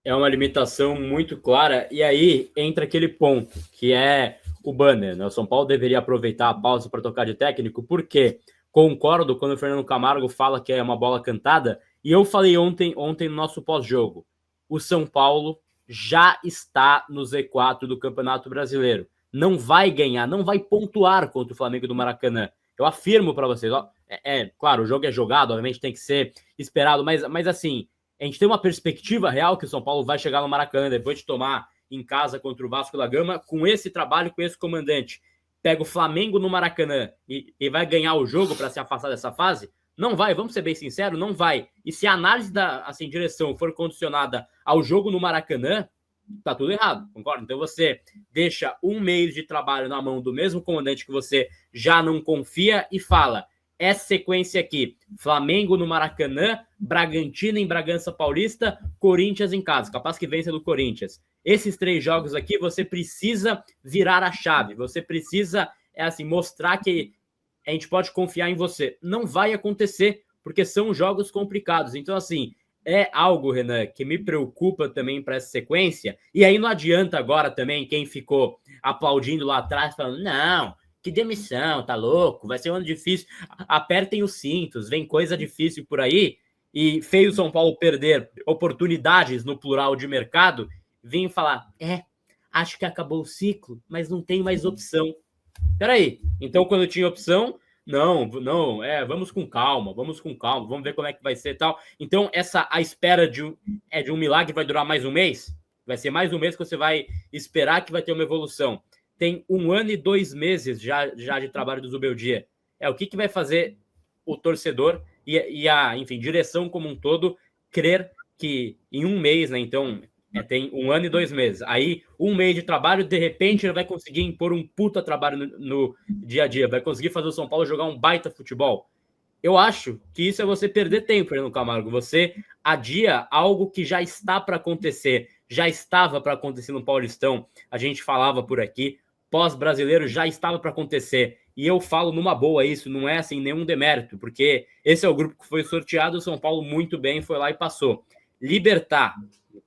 É uma limitação muito clara, e aí entra aquele ponto, que é o banner, né? O São Paulo deveria aproveitar a pausa para tocar de técnico, porque concordo quando o Fernando Camargo fala que é uma bola cantada, e eu falei ontem no nosso pós-jogo, o São Paulo já está no Z4 do Campeonato Brasileiro. Não vai ganhar, não vai pontuar contra o Flamengo do Maracanã. Eu afirmo para vocês, ó, claro, o jogo é jogado, obviamente tem que ser esperado, mas assim, a gente tem uma perspectiva real que o São Paulo vai chegar no Maracanã depois de tomar em casa contra o Vasco da Gama com esse trabalho, com esse comandante. Pega o Flamengo no Maracanã e vai ganhar o jogo para se afastar dessa fase? Não vai, vamos ser bem sinceros, não vai. E se a análise da assim, direção for condicionada ao jogo no Maracanã, tá tudo errado, concorda? Então você deixa um mês de trabalho na mão do mesmo comandante que você já não confia e fala: essa sequência aqui, Flamengo no Maracanã, Bragantino em Bragança Paulista, Corinthians em casa, capaz que vença do Corinthians. Esses 3 jogos aqui, você precisa virar a chave, você precisa assim, mostrar que a gente pode confiar em você. Não vai acontecer, porque são jogos complicados. Então, assim, é algo, Renan, que me preocupa também para essa sequência. E aí não adianta agora também quem ficou aplaudindo lá atrás, falando, não, que demissão, tá louco, vai ser um ano difícil. Apertem os cintos, vem coisa difícil por aí. E feio o São Paulo perder oportunidades no plural de mercado, vim falar, acho que acabou o ciclo, mas não tem mais opção. Peraí, então quando tinha opção, não, vamos com calma, vamos ver como é que vai ser e tal. Então, a espera de um milagre vai durar mais um mês? Vai ser mais um mês que você vai esperar que vai ter uma evolução. Tem 1 ano e 2 meses já de trabalho do Zubeldia. O que vai fazer o torcedor e a, enfim, direção como um todo crer que em 1 mês, né, então tem 1 ano e 2 meses. Aí, 1 mês de trabalho, de repente, ele vai conseguir impor um puta trabalho no dia a dia, vai conseguir fazer o São Paulo jogar um baita futebol. Eu acho que isso é você perder tempo, Fernando Camargo. Você adia algo que já está para acontecer, já estava para acontecer no Paulistão. A gente falava por aqui, pós-brasileiro já estava para acontecer. E eu falo numa boa isso, não é assim nenhum demérito, porque esse é o grupo que foi sorteado, o São Paulo muito bem foi lá e passou. Libertar,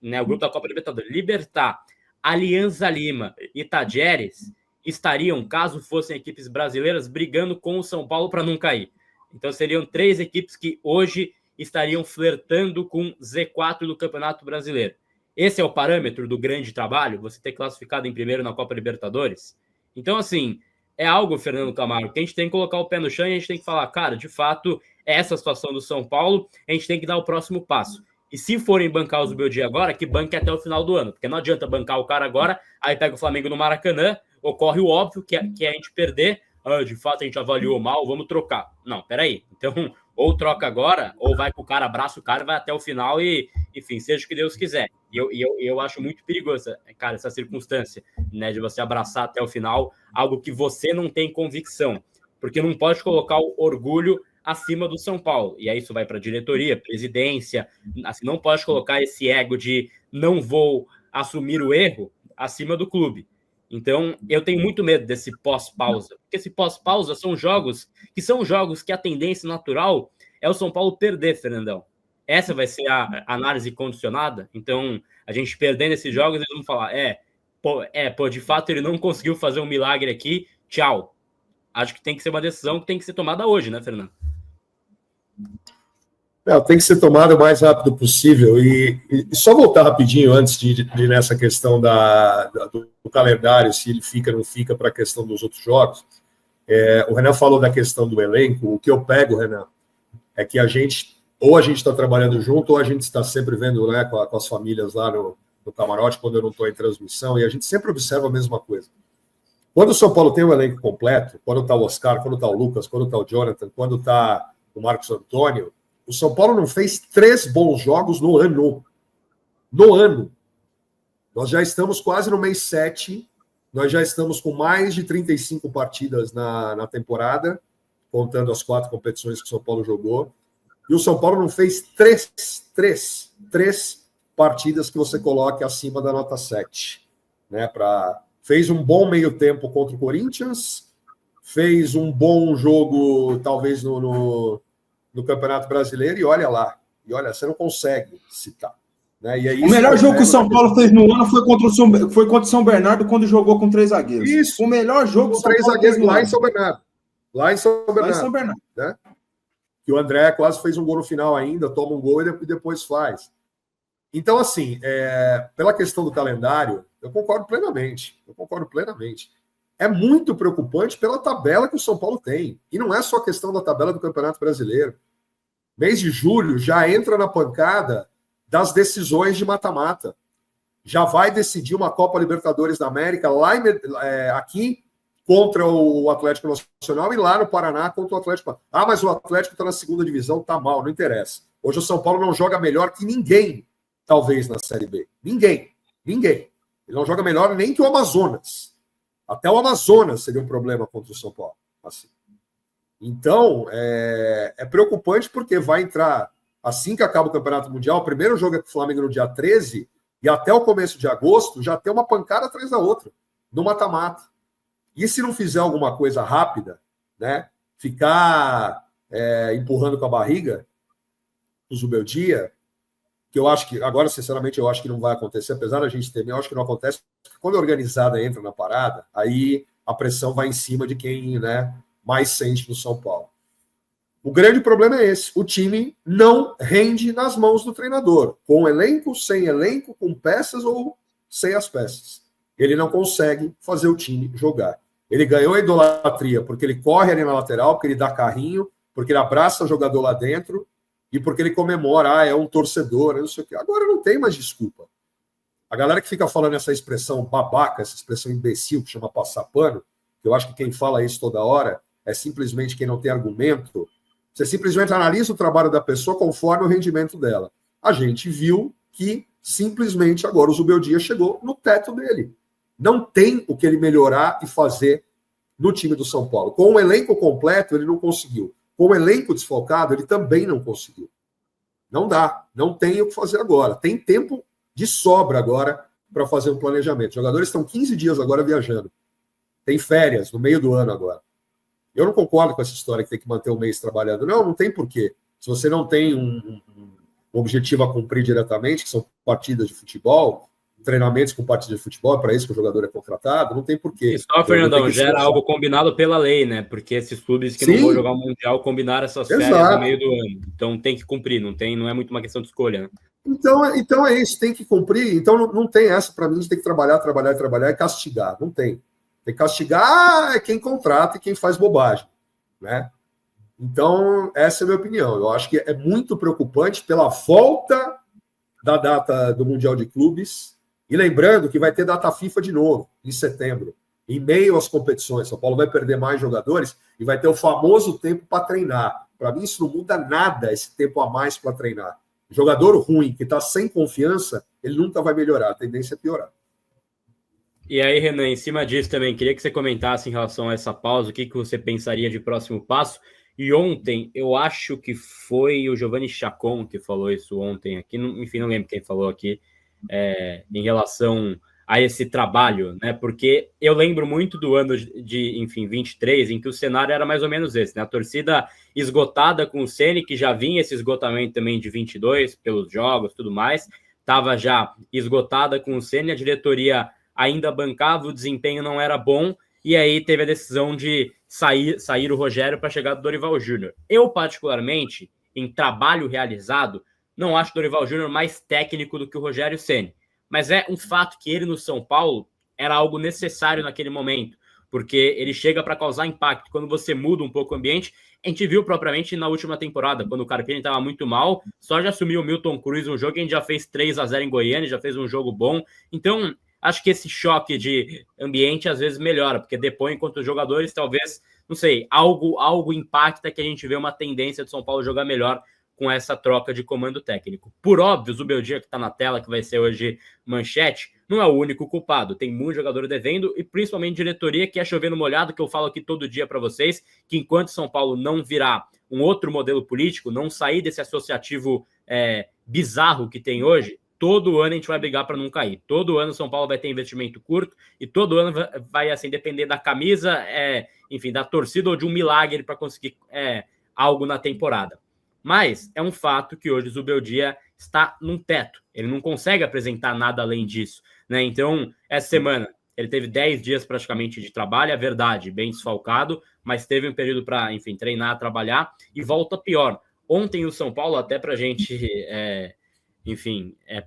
né, o grupo da Copa Libertadores, Libertar, Alianza Lima e Tajeres estariam, caso fossem equipes brasileiras, brigando com o São Paulo para não cair. Então seriam 3 equipes que hoje estariam flertando com Z4 do Campeonato Brasileiro. Esse é o parâmetro do grande trabalho, você ter classificado em primeiro na Copa Libertadores. Então, assim, é algo, Fernando Camargo, que a gente tem que colocar o pé no chão e a gente tem que falar, cara, de fato, essa situação do São Paulo, a gente tem que dar o próximo passo. E se forem bancar o Zubeldia agora, que banque até o final do ano, porque não adianta bancar o cara agora, aí pega o Flamengo no Maracanã, ocorre o óbvio, que é a gente perder, de fato a gente avaliou mal, vamos trocar. Não, peraí. Então, ou troca agora, ou vai pro cara, abraça o cara, vai até o final e, enfim, seja o que Deus quiser. E eu acho muito perigoso, cara, essa circunstância, né, de você abraçar até o final algo que você não tem convicção, porque não pode colocar o orgulho acima do São Paulo. E aí isso vai para a diretoria, presidência, assim, não pode colocar esse ego de não vou assumir o erro acima do clube. Então, eu tenho muito medo desse pós-pausa, porque esse pós-pausa são jogos que a tendência natural é o São Paulo perder, Fernandão. Essa vai ser a análise condicionada. Então, a gente perdendo esses jogos, eles vão falar, de fato ele não conseguiu fazer um milagre aqui, tchau. Acho que tem que ser uma decisão que tem que ser tomada hoje, né, Fernando? Tem que ser tomado o mais rápido possível. E só voltar rapidinho antes de ir nessa questão do calendário, se ele fica ou não fica para a questão dos outros jogos. O Renan falou da questão do elenco. O que eu pego, Renan, é que a gente está trabalhando junto, ou a gente está sempre vendo, né, com as famílias lá no camarote, quando eu não estou em transmissão, e a gente sempre observa a mesma coisa. Quando o São Paulo tem um elenco completo, quando está o Oscar, quando está o Lucas, quando está o Jonathan, quando está o Marcos Antônio, o São Paulo não fez 3 bons jogos no ano. No ano. Nós já estamos quase no mês 7, nós já estamos com mais de 35 partidas na temporada, contando as 4 competições que o São Paulo jogou. E o São Paulo não fez 3 partidas que você coloque acima da nota 7. Né? Fez um bom meio tempo contra o Corinthians, fez um bom jogo, talvez, no Campeonato Brasileiro, e olha lá. E olha, você não consegue citar. Né? E aí, o melhor jogo que o São Paulo fez no ano foi contra o São Bernardo, quando jogou com 3 zagueiros. Isso. O melhor jogo com 3 zagueiros lá em São Bernardo. Lá em São Bernardo. Né? Que o André quase fez um gol no final ainda, toma um gol e depois faz. Então, assim, pela questão do calendário, eu concordo plenamente. É muito preocupante pela tabela que o São Paulo tem. E não é só questão da tabela do Campeonato Brasileiro. Mês de julho já entra na pancada das decisões de mata-mata. Já vai decidir uma Copa Libertadores da América aqui contra o Atlético Nacional e lá no Paraná contra o Atlético. Ah, mas o Atlético está na segunda divisão, tá mal, não interessa. Hoje o São Paulo não joga melhor que ninguém, talvez, na Série B. Ninguém. Ele não joga melhor nem que o Amazonas. Até o Amazonas seria um problema contra o São Paulo. Assim. Então, é preocupante porque vai entrar, assim que acaba o Campeonato Mundial, o primeiro jogo é com o Flamengo no dia 13, e até o começo de agosto já tem uma pancada atrás da outra, no mata-mata. E se não fizer alguma coisa rápida, né, ficar empurrando com a barriga, o Zubeldia, que eu acho que, agora, sinceramente, eu acho que não vai acontecer, apesar da gente temer, eu acho que não acontece, porque quando a organizada entra na parada, aí a pressão vai em cima de quem, né, mais sente no São Paulo. O grande problema é esse, o time não rende nas mãos do treinador, com elenco, sem elenco, com peças ou sem as peças. Ele não consegue fazer o time jogar. Ele ganhou a idolatria porque ele corre ali na lateral, porque ele dá carrinho, porque ele abraça o jogador lá dentro e porque ele comemora, é um torcedor, não sei o quê. Agora não tem mais desculpa. A galera que fica falando essa expressão babaca, essa expressão imbecil que chama passar pano, que eu acho que quem fala isso toda hora é simplesmente quem não tem argumento. Você simplesmente analisa o trabalho da pessoa conforme o rendimento dela. A gente viu que simplesmente agora o Zubeldia chegou no teto dele. Não tem o que ele melhorar e fazer no time do São Paulo. Com o elenco completo, ele não conseguiu. Com o elenco desfalcado, ele também não conseguiu. Não dá. Não tem o que fazer agora. Tem tempo de sobra agora para fazer um planejamento. Os jogadores estão 15 dias agora viajando. Tem férias no meio do ano agora. Eu não concordo com essa história que tem que manter um mês trabalhando. Não tem porquê. Se você não tem um objetivo a cumprir diretamente, que são partidas de futebol, treinamentos com partidas de futebol, é para isso que o jogador é contratado, não tem porquê. E só, Fernandão, já era algo combinado pela lei, né? Porque esses clubes que não vão jogar o Mundial combinaram essas férias no meio do ano. Então tem que cumprir, não é muito uma questão de escolha, né? Então é isso, tem que cumprir. Então não tem essa, para mim, a gente tem que trabalhar e castigar. Não tem. Tem que castigar quem contrata e quem faz bobagem, né? Então, essa é a minha opinião. Eu acho que é muito preocupante pela volta da data do Mundial de Clubes. E lembrando que vai ter data FIFA de novo, em setembro, em meio às competições. São Paulo vai perder mais jogadores e vai ter o famoso tempo para treinar. Para mim, isso não muda nada, esse tempo a mais para treinar. Jogador ruim, que está sem confiança, ele nunca vai melhorar. A tendência é piorar. E aí, Renan, em cima disso também, queria que você comentasse em relação a essa pausa, o que você pensaria de próximo passo. E ontem, eu acho que foi o Giovanni Chacon que falou isso ontem aqui, enfim, não lembro quem falou aqui, em relação a esse trabalho, né? Porque eu lembro muito do ano de 23, em que o cenário era mais ou menos esse, né? A torcida esgotada com o Ceni, que já vinha esse esgotamento também de 22, pelos jogos e tudo mais, estava já esgotada com o Ceni, a diretoria ainda bancava, o desempenho não era bom, e aí teve a decisão de sair o Rogério para chegar do Dorival Júnior. Eu, particularmente, em trabalho realizado, não acho o Dorival Júnior mais técnico do que o Rogério Ceni, mas é um fato que ele no São Paulo era algo necessário naquele momento, porque ele chega para causar impacto. Quando você muda um pouco o ambiente, a gente viu propriamente na última temporada, quando o Carpini estava muito mal, só já assumiu o Milton Cruz um jogo, a gente já fez 3-0 em Goiânia, já fez um jogo bom, então acho que esse choque de ambiente às vezes melhora, porque depois, enquanto os jogadores, talvez, não sei, algo impacta que a gente vê uma tendência de São Paulo jogar melhor com essa troca de comando técnico. Por óbvio, o Zubeldia, que está na tela, que vai ser hoje manchete, não é o único culpado. Tem muito jogador devendo e principalmente diretoria, que é chovendo molhado, que eu falo aqui todo dia para vocês, que enquanto São Paulo não virar um outro modelo político, não sair desse associativo bizarro que tem hoje, todo ano a gente vai brigar para não cair. Todo ano São Paulo vai ter investimento curto e todo ano vai assim, depender da camisa, enfim, da torcida ou de um milagre para conseguir algo na temporada. Mas é um fato que hoje o Zubeldia está num teto. Ele não consegue apresentar nada além disso, né? Então, essa semana, ele teve 10 dias praticamente de trabalho, é verdade, bem desfalcado, mas teve um período para, enfim, treinar, trabalhar, e volta pior. Ontem o São Paulo, até para a gente,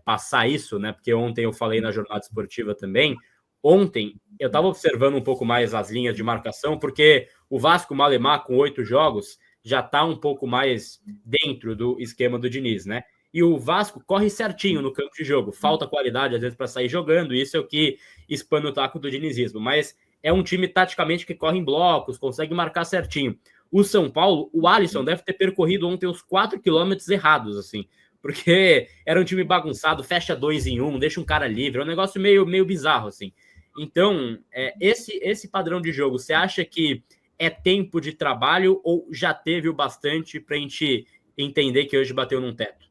passar isso, né? Porque ontem eu falei na jornada esportiva também. Ontem eu estava observando um pouco mais as linhas de marcação, porque o Vasco Malemar, com 8 jogos, já está um pouco mais dentro do esquema do Diniz, né? E o Vasco corre certinho no campo de jogo. Falta qualidade, às vezes, para sair jogando. Isso é o que espana o taco do dinizismo. Mas é um time, taticamente, que corre em blocos, consegue marcar certinho. O São Paulo, o Alisson deve ter percorrido ontem os 4 quilômetros errados, assim. Porque era um time bagunçado, fecha 2 em 1, deixa um cara livre. É um negócio meio bizarro, assim. Então, esse padrão de jogo, você acha que é tempo de trabalho ou já teve o bastante para a gente entender que hoje bateu num teto?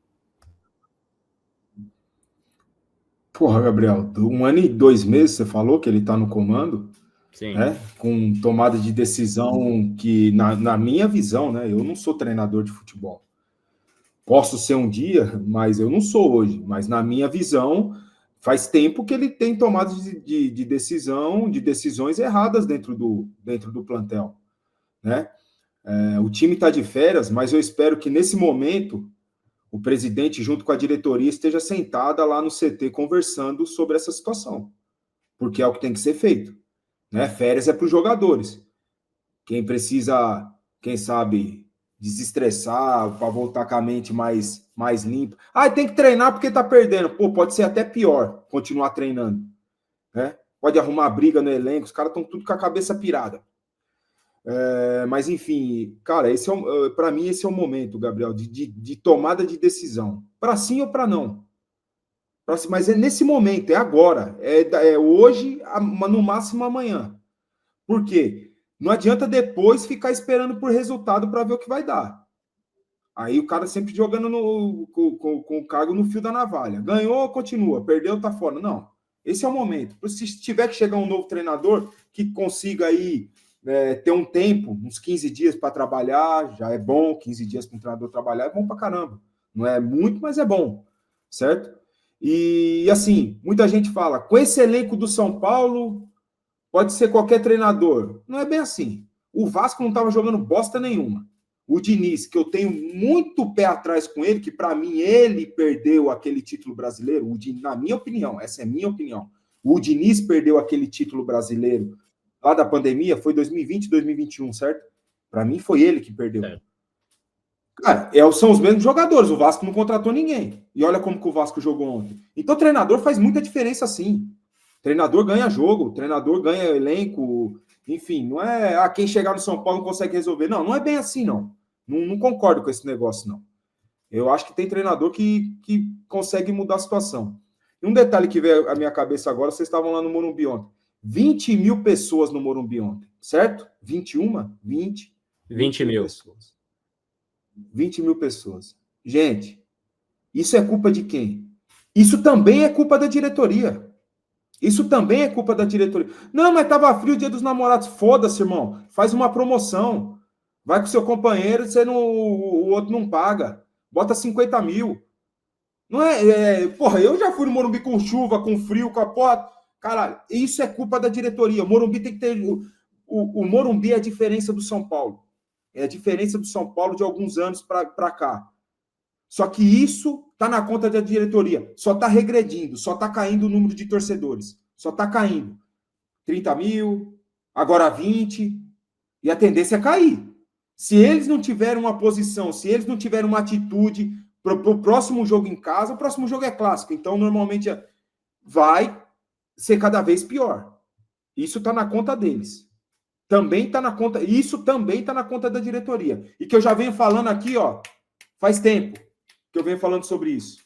Porra, Gabriel, 1 ano e 2 meses, você falou que ele está no comando, Sim. Né? Com tomada de decisão que, na minha visão, né? Eu não sou treinador de futebol. Posso ser um dia, mas eu não sou hoje. Mas na minha visão, faz tempo que ele tem tomado de decisões erradas dentro do plantel, né? O time está de férias, mas eu espero que nesse momento o presidente, junto com a diretoria, esteja sentada lá no CT conversando sobre essa situação, porque é o que tem que ser feito, né? Férias é para os jogadores. Quem precisa, quem sabe, desestressar, para voltar com a mente mais limpa. Tem que treinar porque tá perdendo. Pô, pode ser até pior continuar treinando, né? Pode arrumar briga no elenco, os caras estão tudo com a cabeça pirada. Mas, enfim, cara, para mim esse é o momento, Gabriel, de tomada de decisão. Para sim ou para não. Mas é nesse momento, é agora. É hoje, no máximo amanhã. Por quê? Não adianta depois ficar esperando por resultado para ver o que vai dar. Aí o cara sempre jogando com o cargo no fio da navalha. Ganhou, continua. Perdeu, tá fora. Não. Esse é o momento. Se tiver que chegar um novo treinador que consiga aí ter um tempo, uns 15 dias para trabalhar, já é bom. 15 dias para um treinador trabalhar é bom para caramba. Não é muito, mas é bom. Certo? E assim, muita gente fala, com esse elenco do São Paulo, pode ser qualquer treinador. Não é bem assim. O Vasco não estava jogando bosta nenhuma. O Diniz, que eu tenho muito pé atrás com ele, que para mim ele perdeu aquele título brasileiro, na minha opinião, essa é minha opinião. O Diniz perdeu aquele título brasileiro lá da pandemia, foi 2020, 2021, certo? Para mim foi ele que perdeu. Certo. Cara, são os mesmos jogadores, o Vasco não contratou ninguém. E olha como que o Vasco jogou ontem. Então o treinador faz muita diferença sim. Treinador ganha jogo, treinador ganha elenco, enfim, não é quem chegar no São Paulo não consegue resolver. Não é bem assim, não. Não concordo com esse negócio, não. Eu acho que tem treinador que consegue mudar a situação. E um detalhe que veio à minha cabeça agora, vocês estavam lá no Morumbi ontem. 20 mil pessoas no Morumbi ontem, certo? 21? 20 mil pessoas. 20 mil pessoas. Gente, isso é culpa de quem? Isso também é culpa da diretoria. Isso também é culpa da diretoria. Não, mas tava frio o Dia dos Namorados. Foda-se, irmão. Faz uma promoção. Vai com seu companheiro, o outro não paga. Bota 50 mil. Não porra, eu já fui no Morumbi com chuva, com frio, com a porra. Caralho, isso é culpa da diretoria. O Morumbi tem que ter... O Morumbi é a diferença do São Paulo. É a diferença do São Paulo de alguns anos para cá. Só que isso está na conta da diretoria. Só está regredindo, só está caindo o número de torcedores. Só está caindo. 30 mil, agora 20. E a tendência é cair. Se eles não tiverem uma posição, se eles não tiverem uma atitude para o próximo jogo em casa, o próximo jogo é clássico. Então, normalmente, vai ser cada vez pior. Isso está na conta deles. Também está na conta. Isso também está na conta da diretoria. E que eu já venho falando aqui, faz tempo que eu venho falando sobre isso.